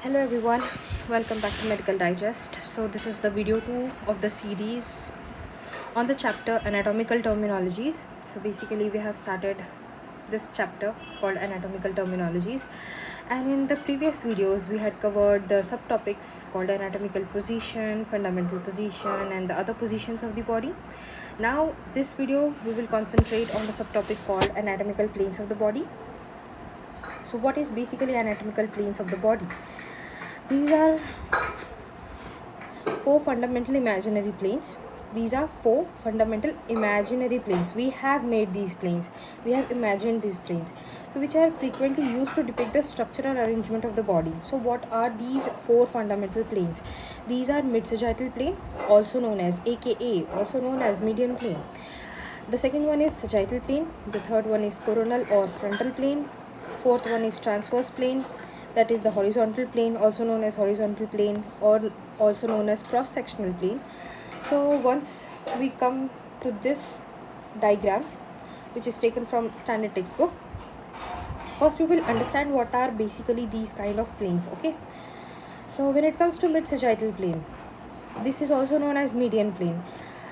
Hello everyone, welcome back to Medical Digest. So this is the video 2 of the series on the chapter Anatomical Terminologies. So basically we have started this chapter called Anatomical Terminologies, and in the previous videos we had covered the subtopics called anatomical position, fundamental position and the other positions of the body. Now this video we will concentrate on the subtopic called anatomical planes of the body. So what is basically anatomical planes of the body? These are four fundamental imaginary planes. These are four fundamental imaginary planes. We have made these planes. We have imagined these planes. So which are frequently used to depict the structural arrangement of the body. So what are these four fundamental planes? These are mid-sagittal plane, also known as AKA, also known as median plane. The second one is sagittal plane. The third one is coronal or frontal plane. Fourth one is transverse plane, that is the horizontal plane, also known as horizontal plane or also known as cross-sectional plane. So once we come to this diagram, which is taken from standard textbook, first we will understand what are basically these kind of planes. Okay, so when it comes to mid-sagittal plane, this is also known as median plane.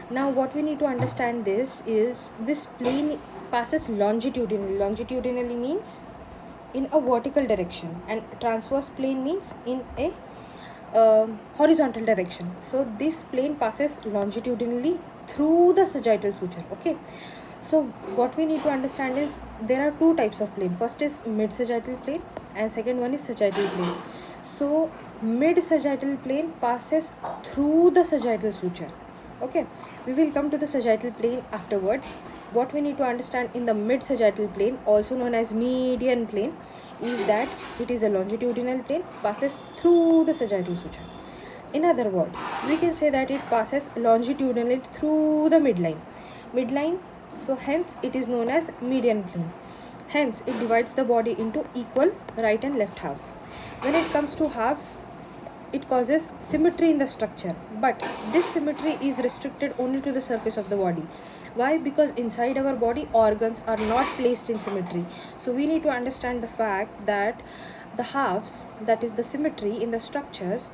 Now what we need to understand this is this plane passes longitudinally. Longitudinally means in a vertical direction, and transverse plane means in a horizontal direction. So this plane passes longitudinally through the sagittal suture. Okay, so what we need to understand is there are two types of plane. First is mid sagittal plane and second one is sagittal plane. So mid sagittal plane passes through the sagittal suture. Okay, we will come to the sagittal plane afterwards. What we need to understand in the mid sagittal plane, also known as median plane, is that it is a longitudinal plane, passes through the sagittal suture. In other words, we can say that it passes longitudinally through the midline. So hence it is known as median plane. Hence it divides the body into equal right and left halves. When it comes to halves, it causes symmetry in the structure, but this symmetry is restricted only to the surface of the body. Why? Because inside our body organs are not placed in symmetry. So we need to understand the fact that the halves, that is the symmetry in the structures,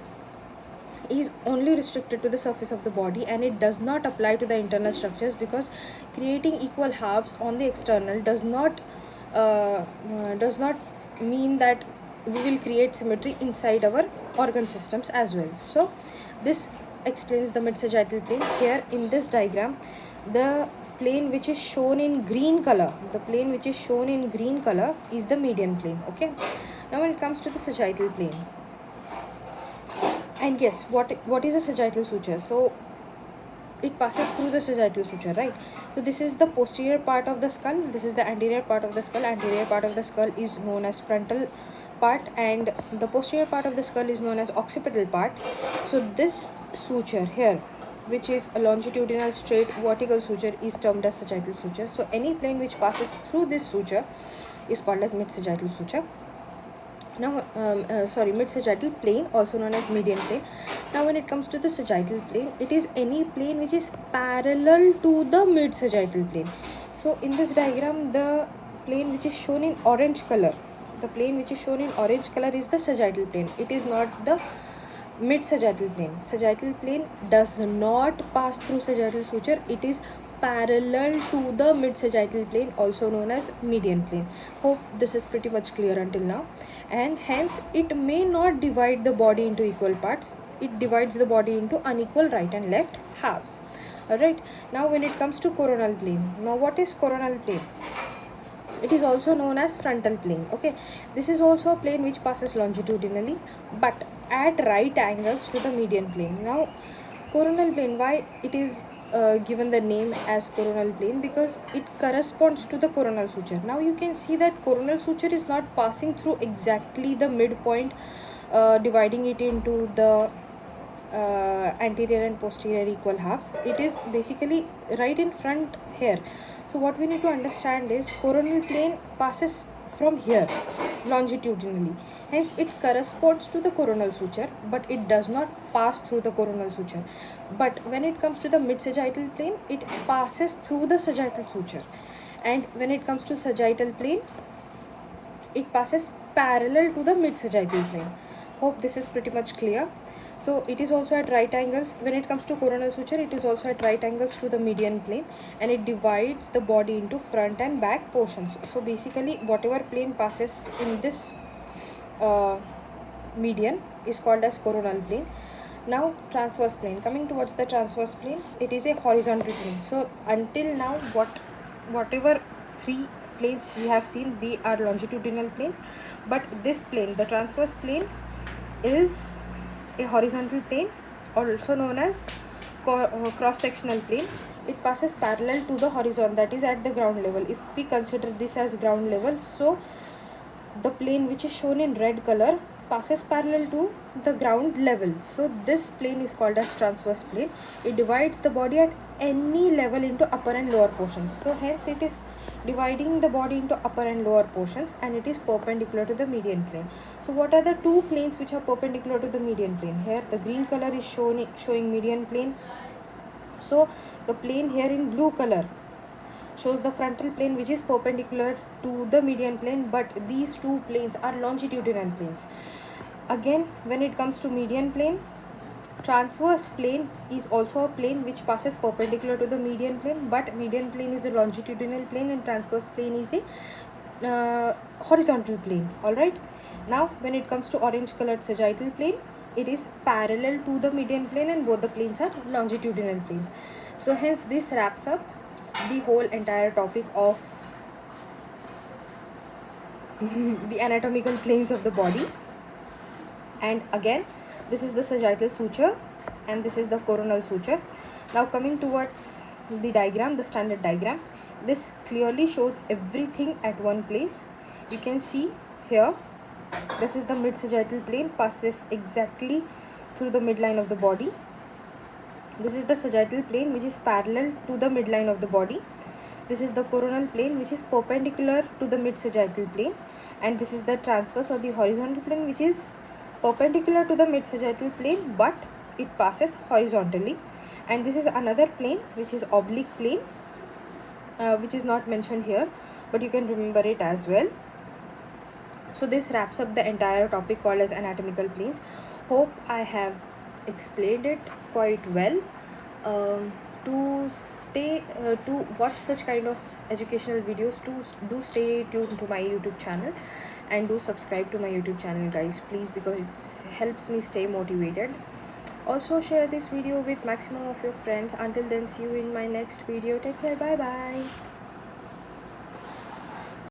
is only restricted to the surface of the body and it does not apply to the internal structures, because creating equal halves on the external does not mean that we will create symmetry inside our organ systems as well. So this explains the mid-sagittal plane. Here in this diagram, the plane which is shown in green color, is the median plane. Okay, now when it comes to the sagittal plane, and yes, what is a sagittal suture? So it passes through the sagittal suture, right? So this is the posterior part of the skull, this is the anterior part of the skull. Anterior part of the skull is known as frontal part and the posterior part of the skull is known as occipital part. So this suture here, which is a longitudinal straight vertical suture, is termed as sagittal suture. So any plane which passes through this suture is called as mid-sagittal suture. Now mid-sagittal plane, also known as median plane. Now when it comes to the sagittal plane, it is any plane which is parallel to the mid-sagittal plane. So in this diagram, the plane which is shown in orange color, is the sagittal plane. It is not the mid-sagittal plane. Sagittal plane does not pass through sagittal suture. It is parallel to the mid-sagittal plane, also known as median plane. Hope this is pretty much clear until now. And hence it may not divide the body into equal parts. It divides the body into unequal right and left halves. Alright, now when it comes to coronal plane, now what is coronal plane? It is also known as frontal plane. Okay, this is also a plane which passes longitudinally but at right angles to the median plane. Now coronal plane, why it is given the name as coronal plane? Because it corresponds to the coronal suture. Now you can see that coronal suture is not passing through exactly the midpoint, dividing it into the anterior and posterior equal halves. It is basically right in front here. So what we need to understand is coronal plane passes from here longitudinally, hence it corresponds to the coronal suture but it does not pass through the coronal suture. But when it comes to the mid-sagittal plane, it passes through the sagittal suture, and when it comes to sagittal plane, it passes parallel to the mid-sagittal plane. Hope this is pretty much clear. So it is also at right angles. When it comes to coronal suture, it is also at right angles to the median plane, and it divides the body into front and back portions. So basically whatever plane passes in this median is called as coronal plane. Now transverse plane, coming towards the transverse plane, it is a horizontal plane. So until now whatever three planes we have seen, they are longitudinal planes, but this plane, the transverse plane, is a horizontal plane, also known as cross-sectional plane. It passes parallel to the horizon, that is at the ground level. If we consider this as ground level, so the plane which is shown in red color passes parallel to the ground level. So this plane is called as transverse plane. It divides the body at any level into upper and lower portions. So hence it is dividing the body into upper and lower portions, and it is perpendicular to the median plane. So what are the two planes which are perpendicular to the median plane? Here the green color is showing median plane. So the plane here in blue color shows the frontal plane, which is perpendicular to the median plane, but these two planes are longitudinal planes. Again, when it comes to median plane, transverse plane is also a plane which passes perpendicular to the median plane, but median plane is a longitudinal plane and transverse plane is a horizontal plane. Alright, now when it comes to orange colored sagittal plane, it is parallel to the median plane and both the planes are longitudinal planes. So hence this wraps up the whole entire topic of the anatomical planes of the body. And again, this is the sagittal suture and this is the coronal suture. Now coming towards the diagram, the standard diagram, this clearly shows everything at one place. You can see here, this is the mid sagittal plane, passes exactly through the midline of the body. This is the sagittal plane which is parallel to the midline of the body. This is the coronal plane which is perpendicular to the mid sagittal plane, and this is the transverse or the horizontal plane which is perpendicular to the mid sagittal plane but it passes horizontally. And this is another plane which is oblique plane, which is not mentioned here, but you can remember it as well. So this wraps up the entire topic called as anatomical planes. Hope I have explained it quite well. To watch such kind of educational videos, do stay tuned to my YouTube channel and do subscribe to my YouTube channel, guys, please, because it helps me stay motivated. Also share this video with maximum of your friends. Until then, see you in my next video. Take care. Bye bye.